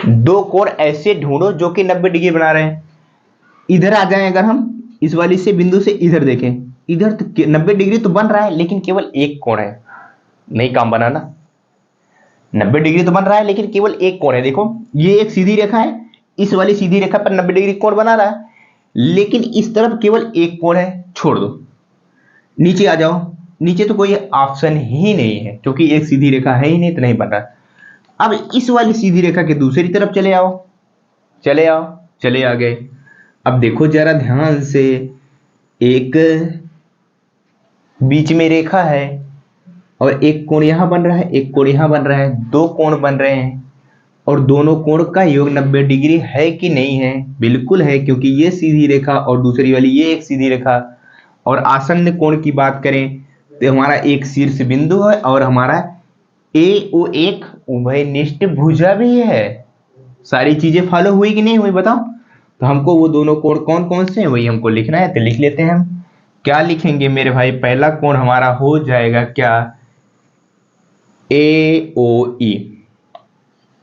दो कोण ऐसे ढूंढो जो कि 90 डिग्री बना रहे हैं। इधर आ जाएं, अगर हम इस वाली से बिंदु से इधर देखें, इधर तो 90 डिग्री तो बन रहा है, लेकिन केवल एक कोण है। नहीं काम बनाना, 90 डिग्री तो बन रहा है लेकिन केवल एक कोण है। देखो ये एक सीधी रेखा है, इस वाली सीधी रेखा पर 90 डिग्री कोण बना रहा है, लेकिन इस तरफ केवल एक कोण है। छोड़ दो, नीचे आ जाओ। नीचे तो कोई ऑप्शन ही नहीं है, क्योंकि एक सीधी रेखा है ही नहीं, तो नहीं बन रहा। अब इस वाली सीधी रेखा के दूसरी तरफ चले आओ, चले आओ, चले आ गए। अब देखो जरा ध्यान से, एक बीच में रेखा है, और एक कोण यहां बन रहा है, एक कोण यहां बन रहा है, दो कोण बन रहे हैं, और दोनों कोण का योग 90 डिग्री है कि नहीं है? बिल्कुल है, क्योंकि ये सीधी रेखा और दूसरी वाली ये एक सीधी रेखा। और आसन्न कोण की बात करें तो हमारा एक शीर्ष बिंदु है, और हमारा ए ओ एक उभयनिष्ठ भुजा भी है। सारी चीजें फॉलो हुई कि नहीं हुई बताओ? तो हमको वो दोनों कोण कौन कौन से हैं वही हमको लिखना है, तो लिख लेते हैं हम। क्या लिखेंगे मेरे भाई? पहला कोण हमारा हो जाएगा क्या? ए ओ ई।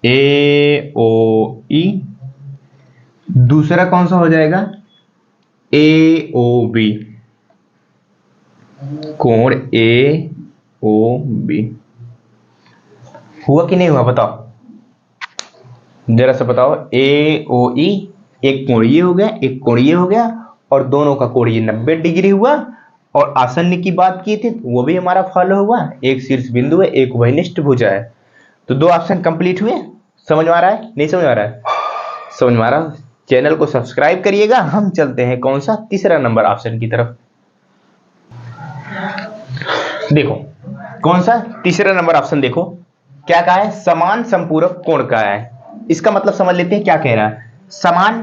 ए ओ ई। दूसरा कौन सा हो जाएगा, ए ओ बी, कोण ए ओ बी। हुआ कि नहीं हुआ बताओ, जरा सा बताओ। ए ओ ई, एक कोण ये हो गया, एक कोण ये हो गया, और दोनों का कोण ये 90 डिग्री हुआ। और आसन्न की बात की थी वो भी हमारा फॉलो हुआ, एक शीर्ष बिंदु है, एक उभयनिष्ठ भुजा है। तो दो ऑप्शन कंप्लीट हुए। समझ में आ रहा है, नहीं समझ में आ रहा है? समझ में आ रहा है। चैनल को सब्सक्राइब करिएगा। हम चलते हैं कौन सा, तीसरा नंबर ऑप्शन की तरफ। देखो कौन सा तीसरा नंबर ऑप्शन, देखो क्या कहा है, समान संपूरक कोण का है। इसका मतलब समझ लेते हैं क्या कह रहा है। समान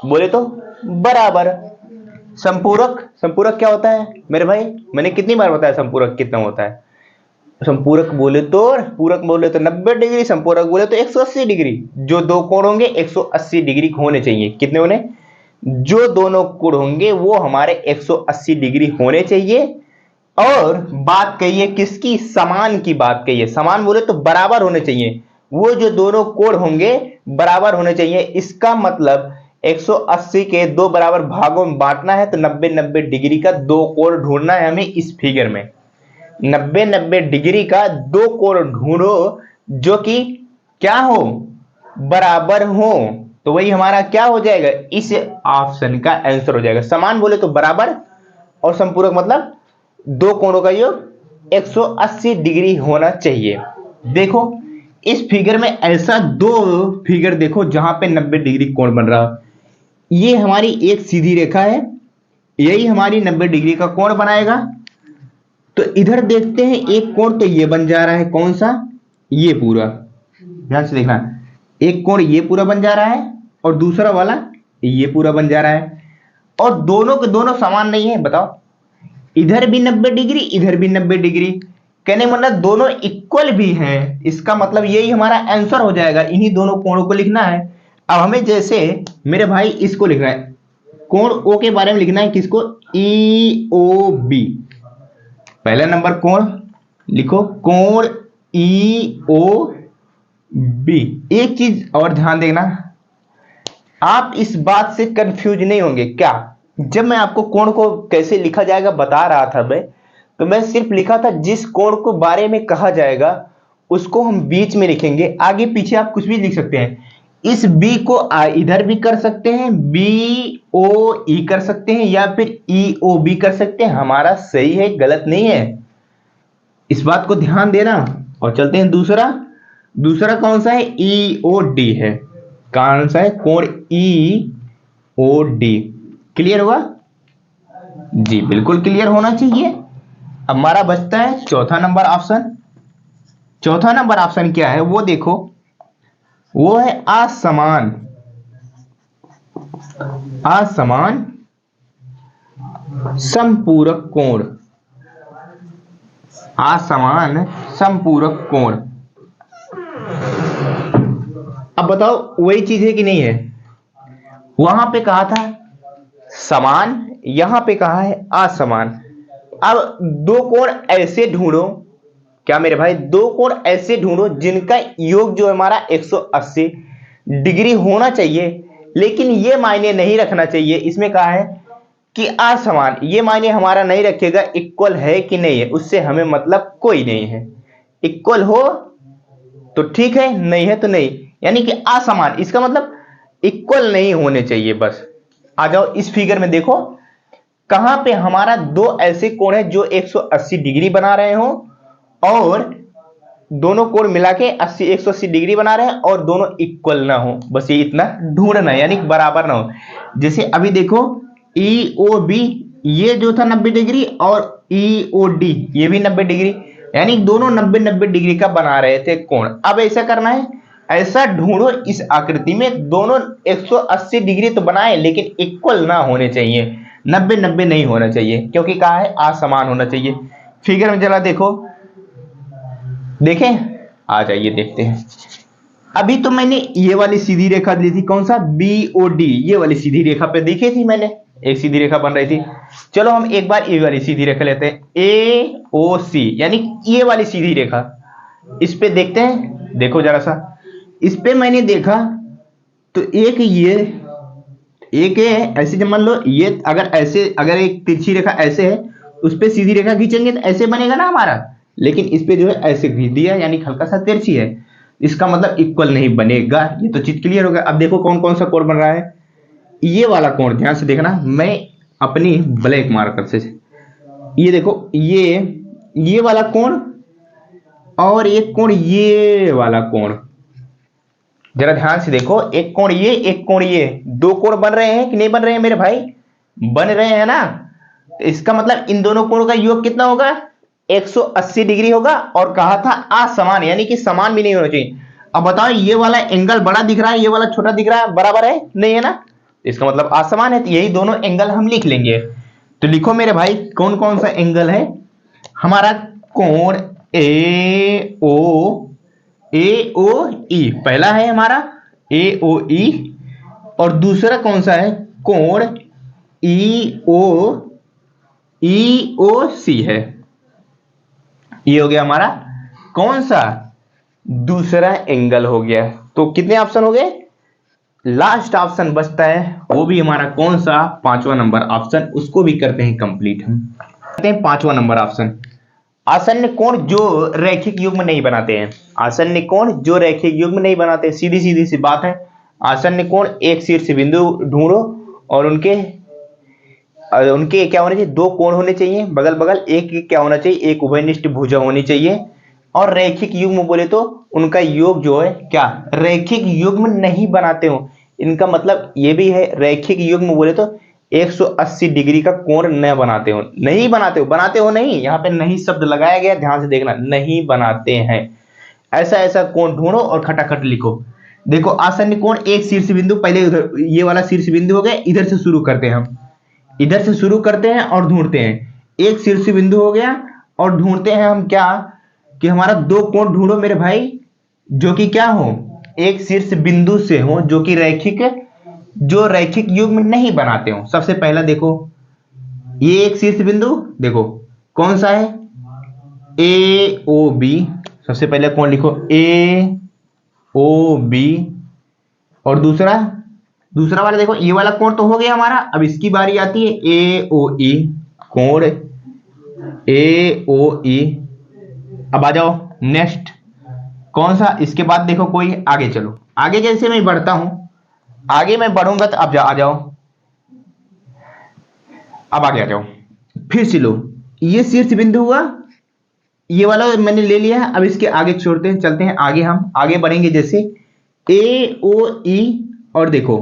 बोले तो बराबर, संपूरक, संपूरक क्या होता है मेरे भाई, मैंने कितनी बार बताया संपूरक कितना होता है। संपूरक बोले तो, पूरक बोले तो 90 डिग्री, संपूरक बोले तो 180 डिग्री। जो दो कोण होंगे 180 डिग्री होने चाहिए। कितने होने, जो दोनों कोण होंगे वो हमारे 180 डिग्री होने चाहिए। और बात कहिए किसकी, समान की बात कहिए। समान बोले तो बराबर होने चाहिए, वो जो दोनों कोण होंगे बराबर होने चाहिए। इसका मतलब 180 के दो बराबर भागों में बांटना है, तो 90-90 डिग्री का दो कोण ढूंढना है हमें इस फिगर में। 90-90 डिग्री का दो कोण ढूंढो जो कि क्या हो, बराबर हो। तो वही हमारा क्या हो जाएगा, इस ऑप्शन का आंसर हो जाएगा। समान बोले तो बराबर, और संपूरक मतलब दो कोणों का योग 180 डिग्री होना चाहिए। देखो इस फिगर में ऐसा दो फिगर देखो जहां पे 90 डिग्री कोण बन रहा। ये हमारी एक सीधी रेखा है, यही हमारी 90 डिग्री का कोण बनाएगा। तो इधर देखते हैं एक कोण तो ये बन जा रहा है, कौन सा, ये पूरा, ध्यान से देखना। एक कोण ये पूरा बन जा रहा है और दूसरा वाला ये पूरा बन जा रहा है, और दोनों के दोनों समान नहीं है। बताओ, इधर भी 90 डिग्री, इधर भी 90 डिग्री, कहने मतलब दोनों इक्वल भी हैं। इसका मतलब यही हमारा आंसर हो जाएगा। इन्हीं दोनों कोणों को लिखना है। अब हमें जैसे मेरे भाई इसको लिखना है, कोण ओ के बारे में लिखना है, किसको, ई ओ बी। पहला नंबर कोण लिखो, कोण ई ओ बी। एक चीज और ध्यान देना, आप इस बात से कंफ्यूज नहीं होंगे क्या, जब मैं आपको कोण को कैसे लिखा जाएगा बता रहा था मैं, तो मैं सिर्फ लिखा था जिस कोण को बारे में कहा जाएगा उसको हम बीच में लिखेंगे, आगे पीछे आप कुछ भी लिख सकते हैं। इस बी को इधर भी कर सकते हैं, बी ओ ई कर सकते हैं, या फिर ई ओ बी कर सकते हैं। हमारा सही है, गलत नहीं है, इस बात को ध्यान देना। और चलते हैं दूसरा। दूसरा कौन सा है, ई ओ डी है। कौन सा है, कोण ई ओ डी। क्लियर हुआ जी, बिल्कुल क्लियर होना चाहिए। अब हमारा बचता है चौथा नंबर ऑप्शन। चौथा नंबर ऑप्शन क्या है वो देखो, वो है असमान, असमान संपूरक कोण। असमान संपूरक कोण। अब बताओ वही चीज है कि नहीं है, वहां पे कहा था समान, यहां पे कहा है असमान। अब दो कोण ऐसे ढूंढो, क्या मेरे भाई, दो कोण ऐसे ढूंढो जिनका योग जो हमारा 180 डिग्री होना चाहिए, लेकिन ये मायने नहीं रखना चाहिए। इसमें कहा है कि असमान, ये मायने हमारा नहीं रखेगा इक्वल है कि नहीं है, उससे हमें मतलब कोई नहीं है। इक्वल हो तो ठीक है, नहीं है तो नहीं। यानी कि असमान, इसका मतलब इक्वल नहीं होने चाहिए बस। आ जाओ इस फिगर में देखो, कहां पे हमारा दो ऐसे कोण है जो 180 डिग्री बना रहे हो, और दोनों कोण मिला के 180 डिग्री बना रहे हैं, और दोनों इक्वल ना हो, बस ये इतना ढूंढना है, यानी बराबर ना हो। जैसे अभी देखो ई ओ बी, ये जो था 90 डिग्री, और ई ओ डी ये भी 90 डिग्री, यानी दोनों 90-90 डिग्री का बना रहे थे कोण। अब ऐसा करना है, ऐसा ढूंढो इस आकृति में दोनों 180 डिग्री तो बनाए लेकिन इक्वल ना होने चाहिए, 90-90 नहीं होना चाहिए, क्योंकि कहा है असमान होना चाहिए। फिगर में जरा देखो, देखें, आ जाइए देखते हैं। अभी तो मैंने ये वाली सीधी रेखा दी थी, कौन सा, बी ओ डी, ये वाली सीधी रेखा पे देखी थी मैंने, एक सीधी रेखा बन रही थी। चलो हम एक बार ये वाली सीधी रेखा लेते हैं, ए ओ सी, यानी ये वाली सीधी रेखा, इस पे देखते हैं। देखो जरा सा, इस पे मैंने देखा तो एक ये एक है ऐसे, जब मान लो ये अगर ऐसे, अगर एक तिरछी रेखा ऐसे है, उस पे सीधी रेखा खींचेंगे तो ऐसे बनेगा ना हमारा, लेकिन इस पे जो है ऐसे खींच दिया, यानी हल्का सा तिरछी है, इसका मतलब इक्वल नहीं बनेगा। ये तो चीज क्लियर हो गया। अब देखो कौन कौन सा कोण बन रहा है। ये वाला कोण ध्यान से देखना, मैं अपनी ब्लैक मार्कर से, ये देखो ये वाला कोण और एक कोण ये वाला कोण, जरा ध्यान से देखो, एक कोण ये, एक कोण ये, दो कोण बन रहे हैं कि नहीं बन रहे हैं मेरे भाई? बन रहे हैं ना। तो इसका मतलब इन दोनों कोणों का योग कितना होगा? 180 डिग्री होगा। और कहा था असमान, यानी कि समान भी नहीं होना चाहिए। अब बताओ, ये वाला एंगल बड़ा दिख रहा है, ये वाला छोटा दिख रहा है, बराबर है नहीं है ना? इसका मतलब असमान है, तो यही दोनं एंगल हम लिख लेंगे। तो लिखो मेरे भाई, कौन कौन सा एंगल है हमारा? कोण AOE पहला है हमारा AOE, और दूसरा कौन सा है? कोण EOC है। ये हो गया हमारा कौन सा? दूसरा एंगल हो गया। तो कितने ऑप्शन हो गए? लास्ट ऑप्शन बचता है, वो भी हमारा कौन सा? 5वां नंबर ऑप्शन। उसको भी करते हैं कंप्लीट। हम करते हैं 5वां नंबर ऑप्शन। आसन्न कोण जो रैखिक युग्म नहीं बनाते हैं। आसन्न कोण जो रैखिक युग्म नहीं बनाते, सीधी सीधी सी बात है। आसन्न कोण एक शीर्ष बिंदु ढूंढो और उनके क्या होने चाहिए? दो कोण होने चाहिए बगल बगल। एक क्या होना चाहिए? एक उभयनिष्ठ भुजा होनी चाहिए। और रैखिक युग्म बोले तो उनका योग जो है क्या? रैखिक युग्म नहीं बनाते हो। इनका मतलब ये भी है, रैखिक युग्म बोले तो 180 डिग्री का कोण न बनाते हो। नहीं बनाते हो, बनाते हो नहीं, यहाँ पे नहीं शब्द लगाया गया, ध्यान से देखना, नहीं बनाते हैं। ऐसा ऐसा कोण ढूंढो और खटाखट लिखो। देखो आसन्न कोण एक शीर्ष बिंदु, पहले उधर ये वाला शीर्ष बिंदु हो गया, इधर से शुरू करते हैं हम, इधर से शुरू करते हैं और ढूंढते हैं। एक शीर्ष बिंदु हो गया और ढूंढते हैं हम क्या? कि हमारा दो कोण ढूंढो मेरे भाई, जो कि क्या हो? एक शीर्ष बिंदु से हो, जो कि रैखिक, जो रैखिक युग्म नहीं बनाते हो। सबसे पहला देखो, ये एक शीर्ष बिंदु देखो कौन सा है? AOB। सबसे पहले कोण लिखो AOB। और दूसरा, दूसरा वाला देखो, ये वाला कोण तो हो गया हमारा। अब इसकी बारी आती है AOE, कोण AOE। अब आ जाओ नेक्स्ट, कौन सा? इसके बाद देखो कोई, आगे चलो, आगे जैसे मैं बढ़ता हूं, आगे मैं बढ़ूंगा तो अब आ जाओ, अब आगे आ जाओ, फिर से लो। ये शीर्ष बिंदु हुआ, ये वाला मैंने ले लिया है। अब इसके आगे छोड़ते हैं, चलते हैं आगे, हम आगे बढ़ेंगे जैसे AOE। और देखो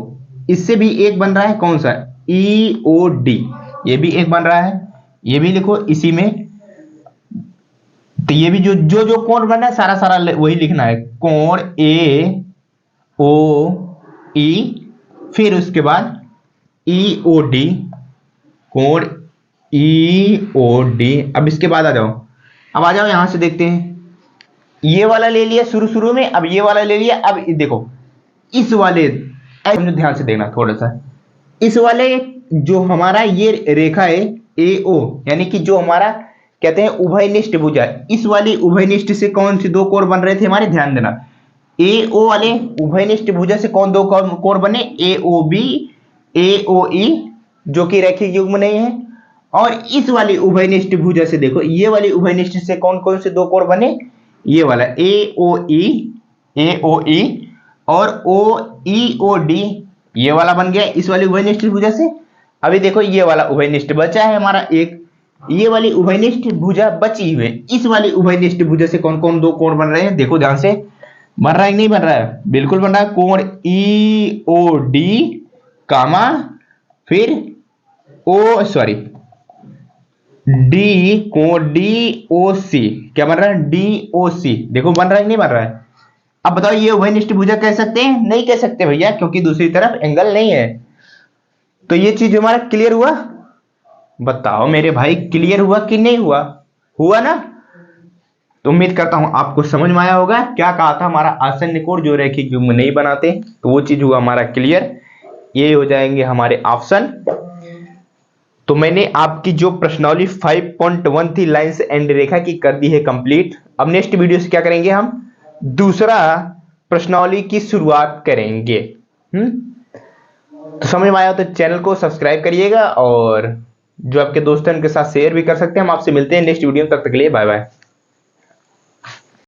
इससे भी एक बन रहा है, कौन सा? EOD। ये भी एक बन रहा है, ये भी लिखो इसी में। तो ये भी जो जो जो कोण बन रहा है, सारा सारा वही लिखना है, कोण AOE, फिर उसके बाद EOD, कोण EOD। अब इसके बाद आ जाओ, अब आ जाओ यहां से देखते हैं। ये वाला ले लिया शुरू शुरू में, अब ये वाला ले लिया। अब देखो इस वाले, ध्यान से देखना थोड़ा सा, इस वाले जो हमारा ये रेखा है AO, यानी कि जो हमारा कहते हैं उभयनिष्ठ भुजा, इस वाली उभयनिष्ठ से कौन से दो कोण बन रहे थे हमारे? ध्यान देना, AO वाले उभयनिष्ठ भुजा से कौन दो कोण बने? AOB AOE, जो कि रैखिक युग्म नहीं है। और इस वाली उभयनिष्ठ भुजा से देखो, ये वाली उभयनिष्ठ से कौन कौन से दो कोण बने? ये वाला AOE और EOD, ये वाला बन गया इस वाली उभयनिष्ठ भुजा से। अभी देखो ये वाला उभयनिष्ठ बचा है हमारा एक, ये वाली उभयनिष्ठ भुजा बची हुई, इस वाली उभयनिष्ठ भुजा से कौन कौन दो कोण बन रहे हैं? देखो ध्यान से, बन रहा है कि नहीं बन रहा है? बिल्कुल बन रहा है। कोण EOD कामा, फिर कोण DOC, क्या बन रहा है? DOC। देखो बन रहा है कि नहीं बन रहा है? अब बताओ, ये उभयनिष्ठ भुजा कह सकते हैं? नहीं कह सकते भैया, क्योंकि दूसरी तरफ एंगल नहीं है। तो ये चीज हमारा क्लियर हुआ? बताओ मेरे भाई, क्लियर हुआ कि नहीं हुआ? हुआ ना? तो उम्मीद करता हूं आपको समझ में आया होगा। क्या कहा था हमारा? आसन्न कोण जो रैखिक युग्म नहीं बनाते, तो वो चीज हुआ हमारा क्लियर। ये हो जाएंगे हमारे ऑप्शन। तो मैंने आपकी जो प्रश्नावली 5.1 थी लाइंस एंड रेखा की, कर दी है कंप्लीट। अब नेक्स्ट वीडियो से क्या करेंगे? हम दूसरा प्रश्नावली की शुरुआत करेंगे। तो समझ में आया हो तो चैनल को सब्सक्राइब करिएगा, और जो आपके दोस्त हैं उनके साथ शेयर भी कर सकते हैं। हम आपसे मिलते हैं नेक्स्ट वीडियो में, तब तक के लिए बाय बाय।